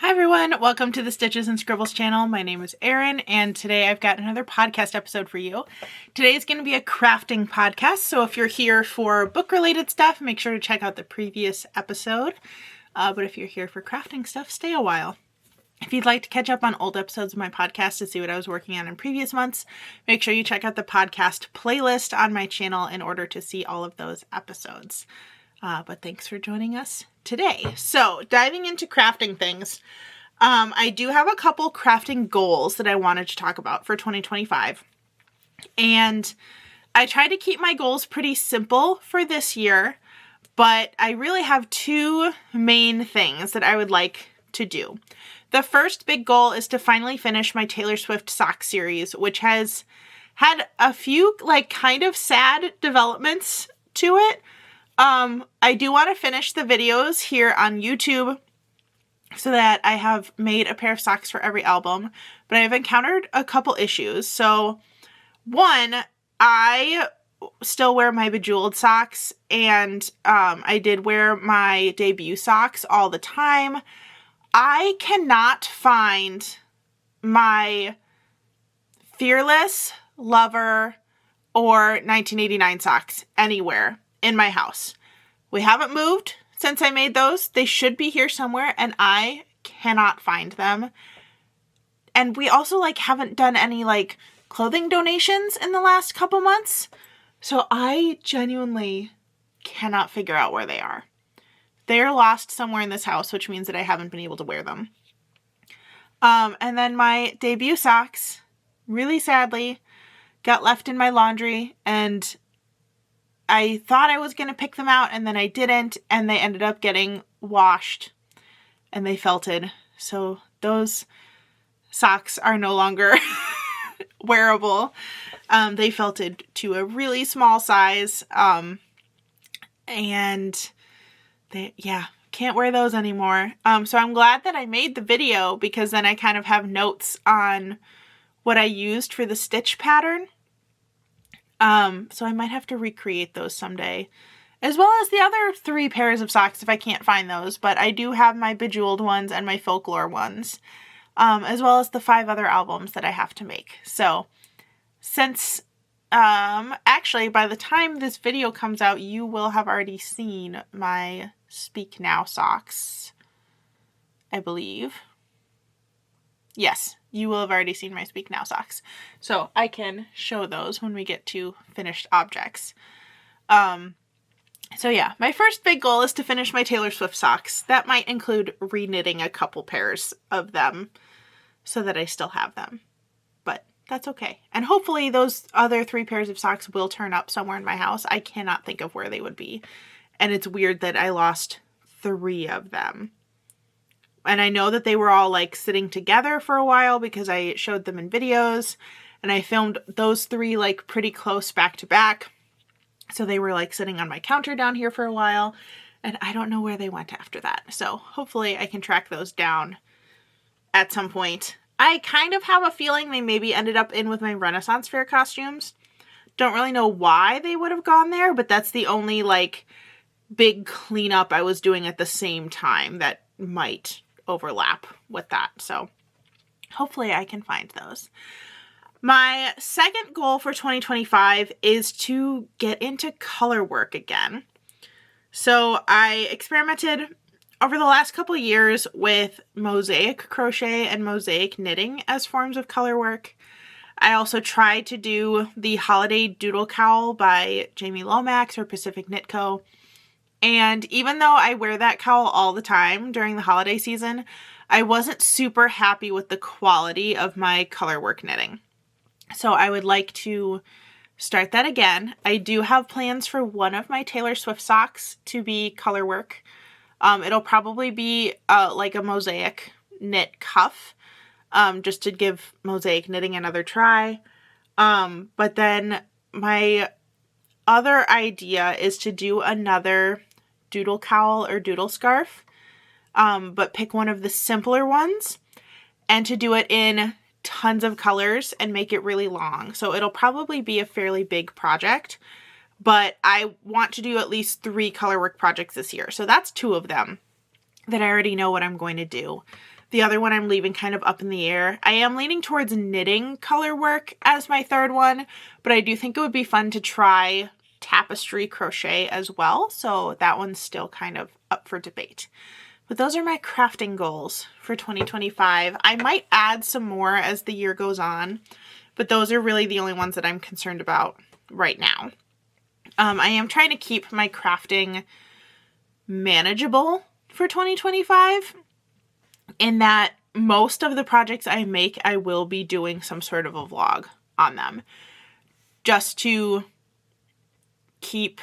Hi everyone, welcome to the Stitches and Scribbles channel. My name is Erin and today I've got another podcast episode for you. Today is going to be a crafting podcast, so if you're here for book related stuff, make sure to check out the previous episode. But if you're here for crafting stuff, stay a while. If you'd like to catch up on old episodes of my podcast to see what I was working on in previous months, make sure you check out the podcast playlist on my channel in order to see all of those episodes. But thanks for joining us today. So diving into crafting things, I do have a couple crafting goals that I wanted to talk about for 2025. And I try to keep my goals pretty simple for this year, but I really have two main things that I would like to do. The first big goal is to finally finish my Taylor Swift sock series, which has had a few kind of sad developments to it. I do want to finish the videos here on YouTube so that I have made a pair of socks for every album, but I've encountered a couple issues. So one, I still wear my Bejeweled socks, and I did wear my debut socks all the time. I cannot find my Fearless, Lover, or 1989 socks anywhere in my house. We haven't moved since I made those. They should be here somewhere, and I cannot find them. And we also haven't done any clothing donations in the last couple months. So I genuinely cannot figure out where they are. They're lost somewhere in this house, which means that I haven't been able to wear them. And then my debut socks, really sadly, got left in my laundry, and I thought I was going to pick them out, and then I didn't, and they ended up getting washed, and they felted. So those socks are no longer wearable. They felted to a really small size, and can't wear those anymore. So I'm glad that I made the video, because then I kind of have notes on what I used for the stitch pattern. So I might have to recreate those someday, as well as the other 3 pairs of socks if I can't find those. But I do have my Bejeweled ones and my Folklore ones, as well as the 5 other albums that I have to make. So since, actually by the time this video comes out, you will have already seen my Speak Now socks, I believe. Yes, you will have already seen my Speak Now socks. So I can show those when we get to finished objects. So yeah, my first big goal is to finish my Taylor Swift socks. That might include reknitting a couple pairs of them so that I still have them. But that's okay. And hopefully those other 3 pairs of socks will turn up somewhere in my house. I cannot think of where they would be. And it's weird that I lost 3 of them. And I know that they were all sitting together for a while because I showed them in videos, and I filmed those 3 pretty close back to back. So they were sitting on my counter down here for a while, and I don't know where they went after that. So hopefully I can track those down at some point. I kind of have a feeling they maybe ended up in with my Renaissance Fair costumes. Don't really know why they would have gone there, but that's the only big cleanup I was doing at the same time that might overlap with that. So hopefully I can find those. My second goal for 2025 is to get into color work again. So I experimented over the last couple years with mosaic crochet and mosaic knitting as forms of color work. I also tried to do the Holiday Doodle Cowl by Jamie Lomax or Pacific Knit Co. And even though I wear that cowl all the time during the holiday season, I wasn't super happy with the quality of my color work knitting. So I would like to start that again. I do have plans for one of my Taylor Swift socks to be color work. It'll probably be a mosaic knit cuff, just to give mosaic knitting another try. But then my other idea is to do another doodle cowl or doodle scarf, but pick one of the simpler ones and to do it in tons of colors and make it really long. So it'll probably be a fairly big project, but I want to do at least 3 color work projects this year. So that's 2 of them that I already know what I'm going to do. The other one I'm leaving kind of up in the air. I am leaning towards knitting color work as my third one, but I do think it would be fun to try tapestry crochet as well. So that one's still kind of up for debate. But those are my crafting goals for 2025. I might add some more as the year goes on, but those are really the only ones that I'm concerned about right now. I am trying to keep my crafting manageable for 2025 in that most of the projects I make, I will be doing some sort of a vlog on them just to keep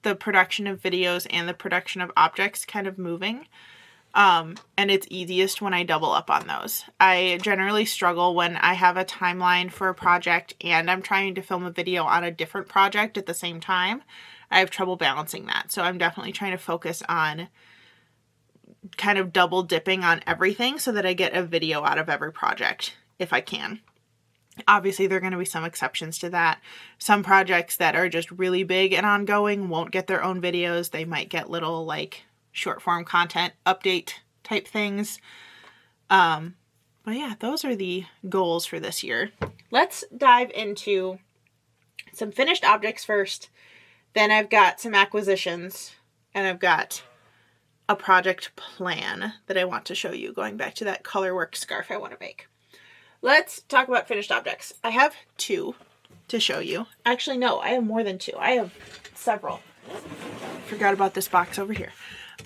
the production of videos and the production of objects kind of moving. And it's easiest when I double up on those. I generally struggle when I have a timeline for a project and I'm trying to film a video on a different project at the same time. I have trouble balancing that. So I'm definitely trying to focus on kind of double dipping on everything so that I get a video out of every project if I can. Obviously, there are going to be some exceptions to that. Some projects that are just really big and ongoing won't get their own videos. They might get little like short form content update type things. But yeah, those are the goals for this year. Let's dive into some finished objects first. Then I've got some acquisitions and I've got a project plan that I want to show you, going back to that colorwork scarf I want to make. Let's talk about finished objects. I have 2 to show you. Actually, no, I have more than 2. I have several. Forgot about this box over here.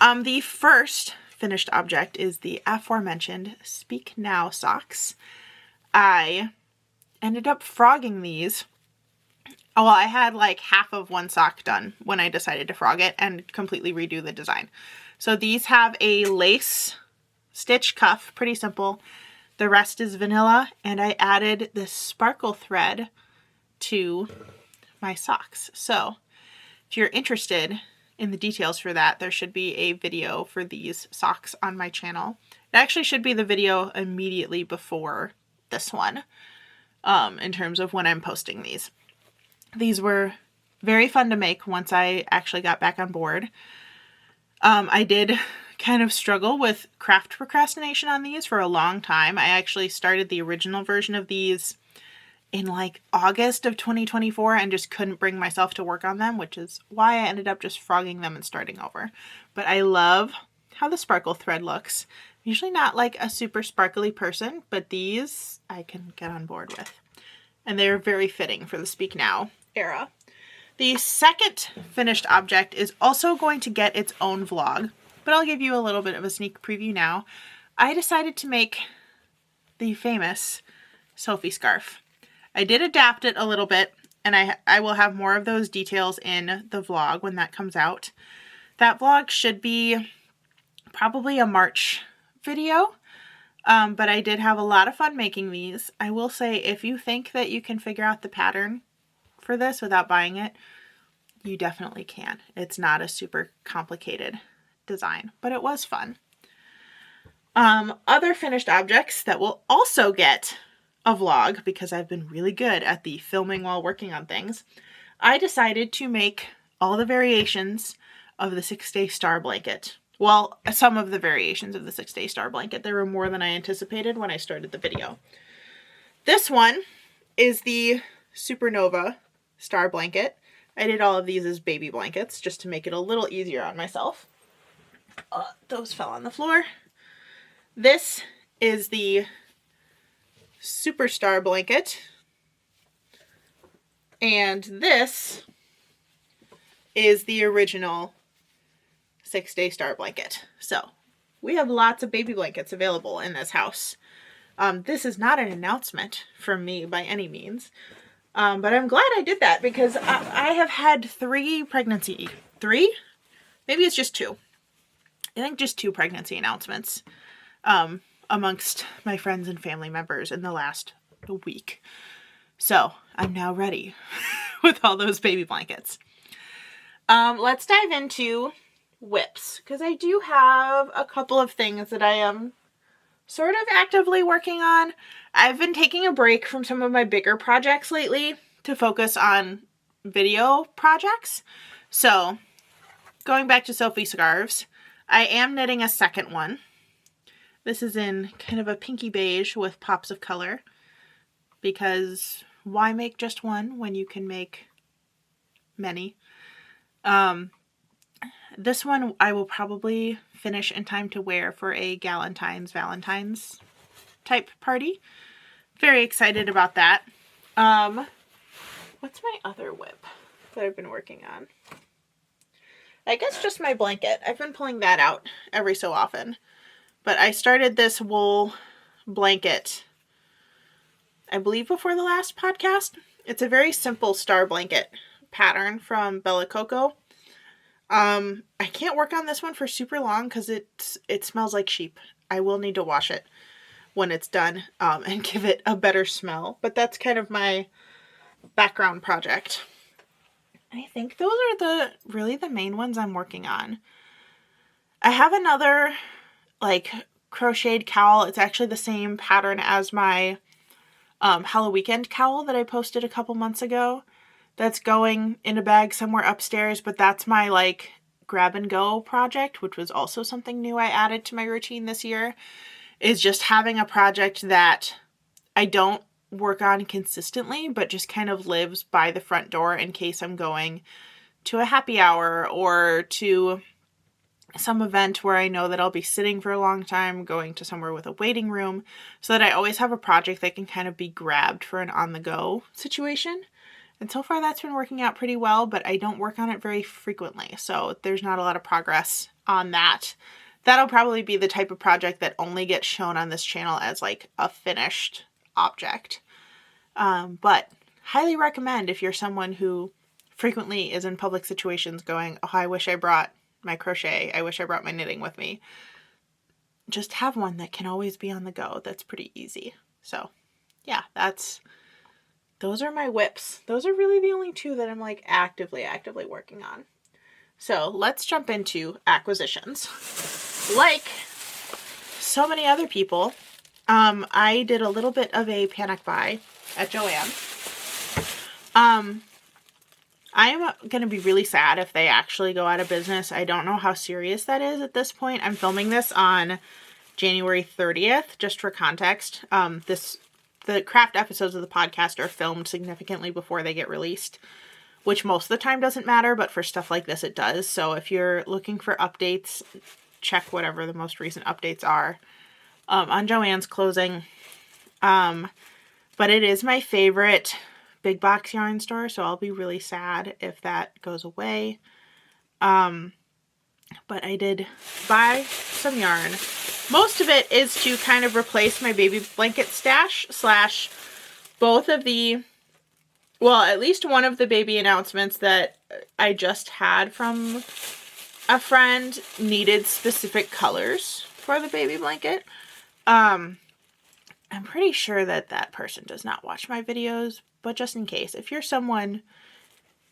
The first finished object is the aforementioned Speak Now socks. I ended up frogging these. Well, I had like half of one sock done when I decided to frog it and completely redo the design. So these have a lace stitch cuff, pretty simple. The rest is vanilla, and I added this sparkle thread to my socks. So if you're interested in the details for that, there should be a video for these socks on my channel. It actually should be the video immediately before this one, in terms of when I'm posting these. These were very fun to make once I actually got back on board. I did kind of struggle with craft procrastination on these for a long time. I actually started the original version of these in like August of 2024 and just couldn't bring myself to work on them, which is why I ended up just frogging them and starting over. But I love how the sparkle thread looks. I'm usually not like a super sparkly person, but these I can get on board with. And they're very fitting for the Speak Now era. The second finished object is also going to get its own vlog, but I'll give you a little bit of a sneak preview now. I decided to make the famous Sophie scarf. I did adapt it a little bit, and I will have more of those details in the vlog when that comes out. That vlog should be probably a March video, but I did have a lot of fun making these. I will say, if you think that you can figure out the pattern for this without buying it, you definitely can. It's not a super complicated design, but it was fun. Other finished objects that will also get a vlog, because I've been really good at the filming while working on things, I decided to make all the variations of the 6-Day Star Blanket. Well, some of the variations of the 6-Day Star Blanket. There were more than I anticipated when I started the video. This one is the Supernova Star Blanket. I did all of these as baby blankets just to make it a little easier on myself. Those fell on the floor. This is the Superstar Blanket. And this is the original 6-Day Star Blanket. So we have lots of baby blankets available in this house. This is not an announcement from me by any means. But I'm glad I did that, because I have had 3 pregnancy... 3? Maybe it's just 2. I think just 2 pregnancy announcements amongst my friends and family members in the last week. So I'm now ready with all those baby blankets. Let's dive into whips, because I do have a couple of things that I am sort of actively working on. I've been taking a break from some of my bigger projects lately to focus on video projects. So going back to Sophie scarves, I am knitting a second one. This is in kind of a pinky beige with pops of color, because why make just one when you can make many? This one I will probably finish in time to wear for a Valentine's type party. Very excited about that. What's my other whip that I've been working on? I guess just my blanket. I've been pulling that out every so often. But I started this wool blanket, I believe, before the last podcast. It's a very simple star blanket pattern from Bella Coco. I can't work on this one for super long because it smells like sheep. I will need to wash it when it's done and give it a better smell. But that's kind of my background project. I think those are really the main ones I'm working on. I have another like crocheted cowl. It's actually the same pattern as my Hello Weekend cowl that I posted a couple months ago. That's going in a bag somewhere upstairs, but that's my like grab and go project, which was also something new I added to my routine this year, is just having a project that I don't work on consistently, but just kind of lives by the front door in case I'm going to a happy hour or to some event where I know that I'll be sitting for a long time, going to somewhere with a waiting room, so that I always have a project that can kind of be grabbed for an on-the-go situation. And so far that's been working out pretty well, but I don't work on it very frequently, so there's not a lot of progress on that. That'll probably be the type of project that only gets shown on this channel as like a finished object. But highly recommend if you're someone who frequently is in public situations going, oh, I wish I brought my crochet, I wish I brought my knitting with me. Just have one that can always be on the go. That's pretty easy. So yeah, those are my whips. Those are really the only two that I'm like actively working on. So let's jump into acquisitions. Like so many other people, I did a little bit of a panic buy at Joann. I am going to be really sad if they actually go out of business. I don't know how serious that is at this point. I'm filming this on January 30th, just for context. The craft episodes of the podcast are filmed significantly before they get released, which most of the time doesn't matter, but for stuff like this it does. So if you're looking for updates, check whatever the most recent updates are on Joann's closing. But it is my favorite big box yarn store, so I'll be really sad if that goes away. But I did buy some yarn. Most of it is to kind of replace my baby blanket stash / both of the, well, at least one of the baby announcements that I just had from a friend needed specific colors for the baby blanket. I'm pretty sure that that person does not watch my videos, but just in case, if you're someone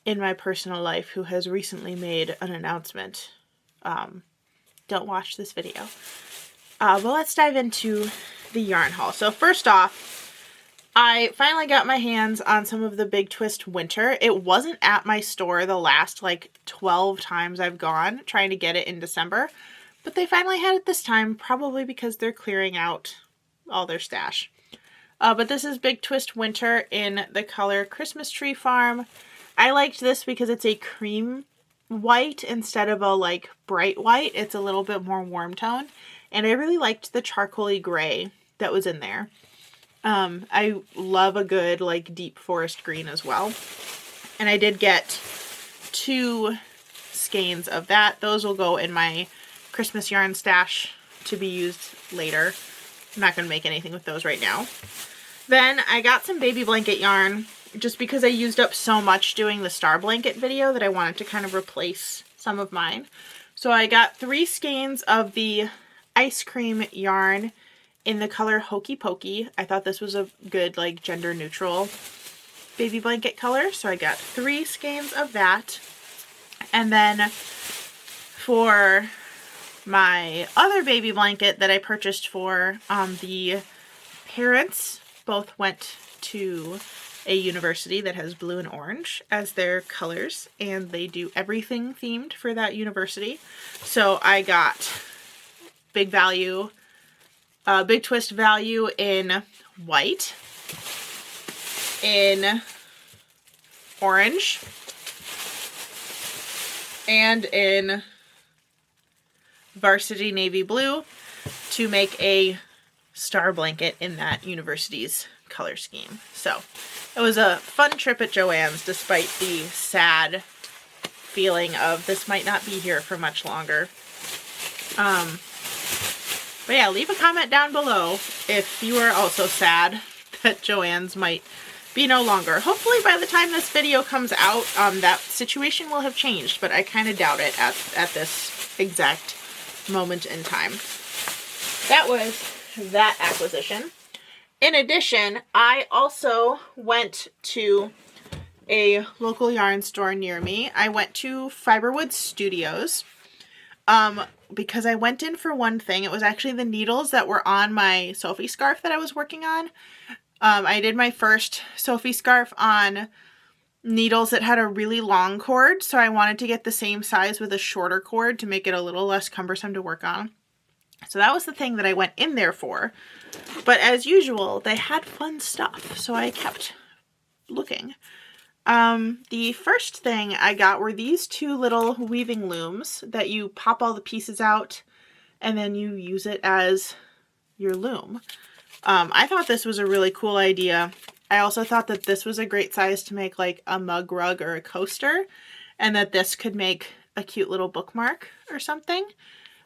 in my personal life who has recently made an announcement, don't watch this video. But let's dive into the yarn haul. So first off, I finally got my hands on some of the Big Twist Winter. It wasn't at my store the last like 12 times I've gone trying to get it in December, but they finally had it this time, probably because they're clearing out all their stash. But this is Big Twist Winter in the color Christmas Tree Farm. I liked this because it's a cream white instead of a like bright white. It's a little bit more warm tone. And I really liked the charcoaly gray that was in there. I love a good like deep forest green as well. And I did get 2 skeins of that. Those will go in my Christmas yarn stash to be used later. I'm not going to make anything with those right now. Then I got some baby blanket yarn just because I used up so much doing the star blanket video that I wanted to kind of replace some of mine. So I got 3 skeins of the ice cream yarn in the color Hokey Pokey. I thought this was a good like gender neutral baby blanket color, so I got 3 skeins of that. And then for my other baby blanket that I purchased for the parents, both went to a university that has blue and orange as their colors, and they do everything themed for that university. So I got Big Value Big Twist Value in white, in orange, and in Varsity Navy Blue to make a star blanket in that university's color scheme. So it was a fun trip at Joann's despite the sad feeling of this might not be here for much longer. But yeah, leave a comment down below if you are also sad that Joann's might be no longer. Hopefully by the time this video comes out, that situation will have changed, but I kind of doubt it at this exact moment in time. That was that acquisition. In addition, I also went to a local yarn store near me. I went to Fiberwood Studios because I went in for one thing. It was actually the needles that were on my Sophie scarf that I was working on. I did my first Sophie scarf on needles that had a really long cord, so I wanted to get the same size with a shorter cord to make it a little less cumbersome to work on. So that was the thing that I went in there for. But as usual, they had fun stuff, so I kept looking. The first thing I got were these two little weaving looms that you pop all the pieces out and then you use it as your loom. I thought this was a really cool idea. I also thought that this was a great size to make like a mug rug or a coaster, and that this could make a cute little bookmark or something.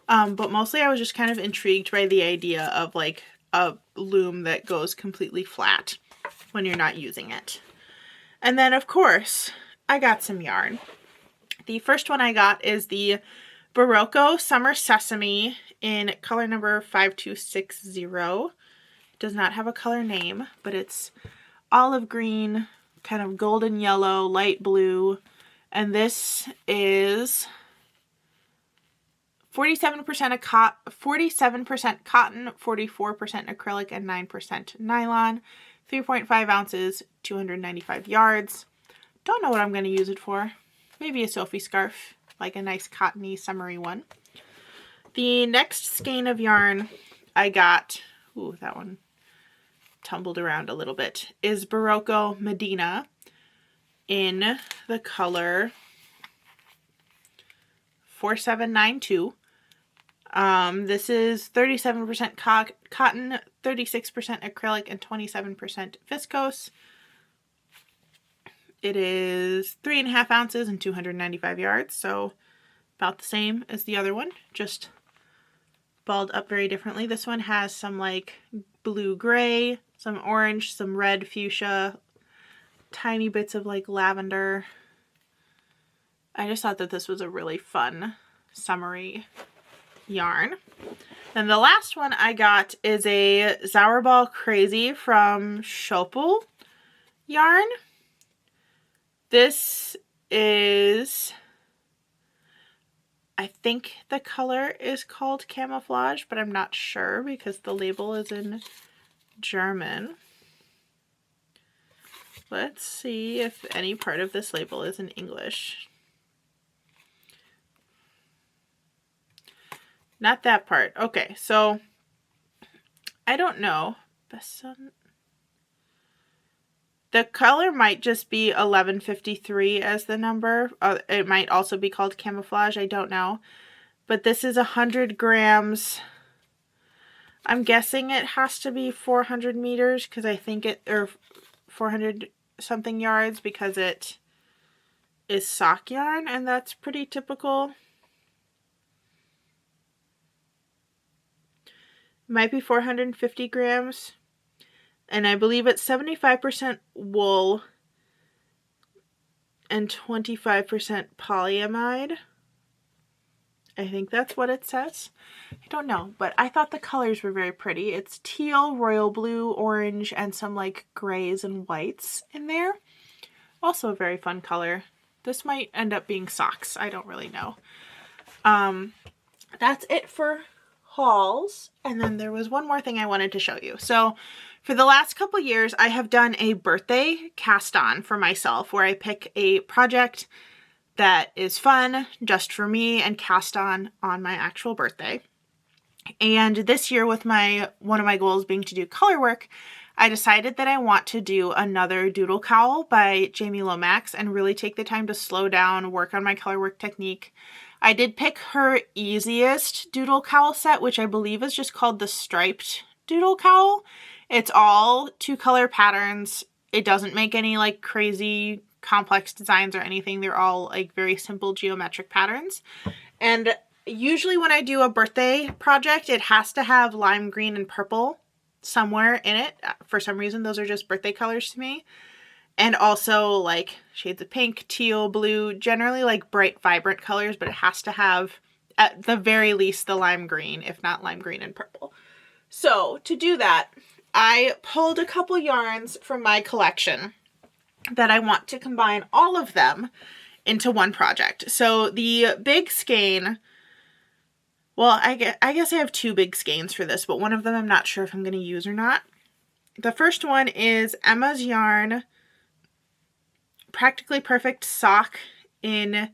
But mostly I was just kind of intrigued by the idea of like a loom that goes completely flat when you're not using it. And then of course I got some yarn. The first one I got is the Barocco Summer Sesame in color number 5260. It does not have a color name, but it's olive green, kind of golden yellow, light blue, and this is 47% cotton, 44% acrylic, and 9% nylon. 3.5 ounces, 295 yards. Don't know what I'm going to use it for. Maybe a Sophie scarf, like a nice cottony, summery one. The next skein of yarn I got, ooh, that one tumbled around a little bit, is Barocco Medina in the color 4792. This is 37% cotton, 36% acrylic, and 27% viscose. It is 3.5 ounces and 295 yards, so about the same as the other one, just balled up very differently. This one has some like blue-gray, some orange, some red fuchsia, tiny bits of like lavender. I just thought that this was a really fun summery yarn. Then the last one I got is a Zauberball Crazy from Schopel yarn. This is, I think the color is called Camouflage, but I'm not sure because the label is in German. Let's see if any part of this label is in English. Not that part. Okay, so I don't know. The color might just be 1153 as the number. It might also be called Camouflage. I don't know. But this is 100 grams. I'm guessing it has to be 400 meters because I think it, or 400 something yards because it is sock yarn, and that's pretty typical. Might be 450 grams. And I believe it's 75% wool and 25% polyamide. I think that's what it says. I don't know, but I thought the colors were very pretty. It's teal, royal blue, orange, and some like grays and whites in there. Also a very fun color. This might end up being socks. I don't really know. That's it for hauls. And then there was one more thing I wanted to show you. So for the last couple years, I have done a birthday cast on for myself where I pick a project that is fun just for me and cast on my actual birthday. And this year, with one of my goals being to do color work, I decided that I want to do another doodle cowl by Jamie Lomax and really take the time to slow down, work on my color work technique. I did pick her easiest doodle cowl set, which I believe is just called the striped doodle cowl. It's all 2-color patterns. It doesn't make any like crazy complex designs or anything. They're all like very simple geometric patterns. And usually when I do a birthday project, it has to have lime green and purple somewhere in it. For some reason, those are just birthday colors to me. And also like shades of pink, teal, blue, generally like bright, vibrant colors, but it has to have at the very least the lime green, if not lime green and purple. So to do that, I pulled a couple yarns from my collection that I want to combine all of them into one project. So the big skein, well, I guess I have 2 big skeins for this, but one of them I'm not sure if I'm going to use or not. The first one is Emma's Yarn Practically Perfect Sock in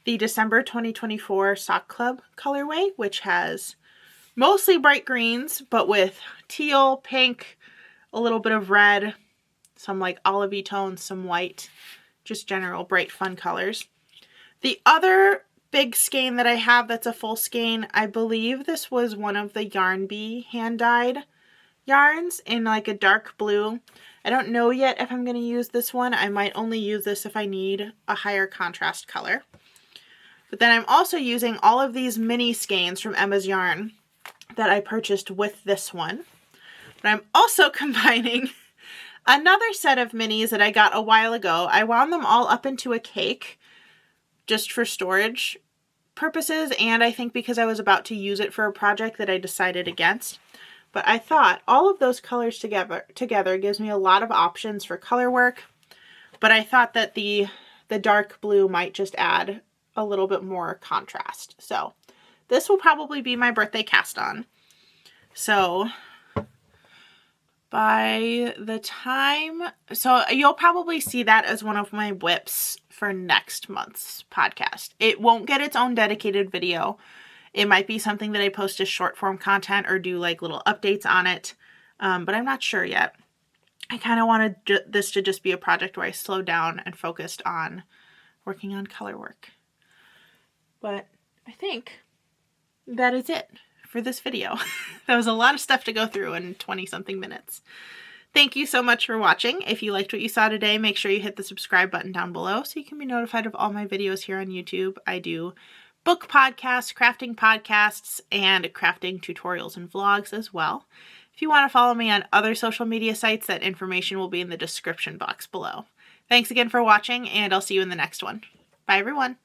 the December 2024 Sock Club colorway, which has mostly bright greens, but with teal, pink, a little bit of red, some like olivey tones, some white, just general bright fun colors. The other big skein that I have that's a full skein, I believe this was one of the Yarn Bee hand-dyed yarns in like a dark blue. I don't know yet if I'm going to use this one. I might only use this if I need a higher contrast color. But then I'm also using all of these mini skeins from Emma's Yarn that I purchased with this one. But I'm also combining another set of minis that I got a while ago. I wound them all up into a cake just for storage purposes, and I think because I was about to use it for a project that I decided against. But I thought all of those colors together gives me a lot of options for color work, but I thought that the dark blue might just add a little bit more contrast. So this will probably be my birthday cast on. So by the time, so you'll probably see that as one of my whips for next month's podcast. It won't get its own dedicated video. It might be something that I post as short form content or do like little updates on it, but I'm not sure yet. I kind of wanted this to just be a project where I slowed down and focused on working on color work. But I think that is it for this video. That was a lot of stuff to go through in 20-something minutes. Thank you so much for watching. If you liked what you saw today, make sure you hit the subscribe button down below so you can be notified of all my videos here on YouTube. I do book podcasts, crafting podcasts, and crafting tutorials and vlogs as well. If you want to follow me on other social media sites, that information will be in the description box below. Thanks again for watching, and I'll see you in the next one. Bye, everyone.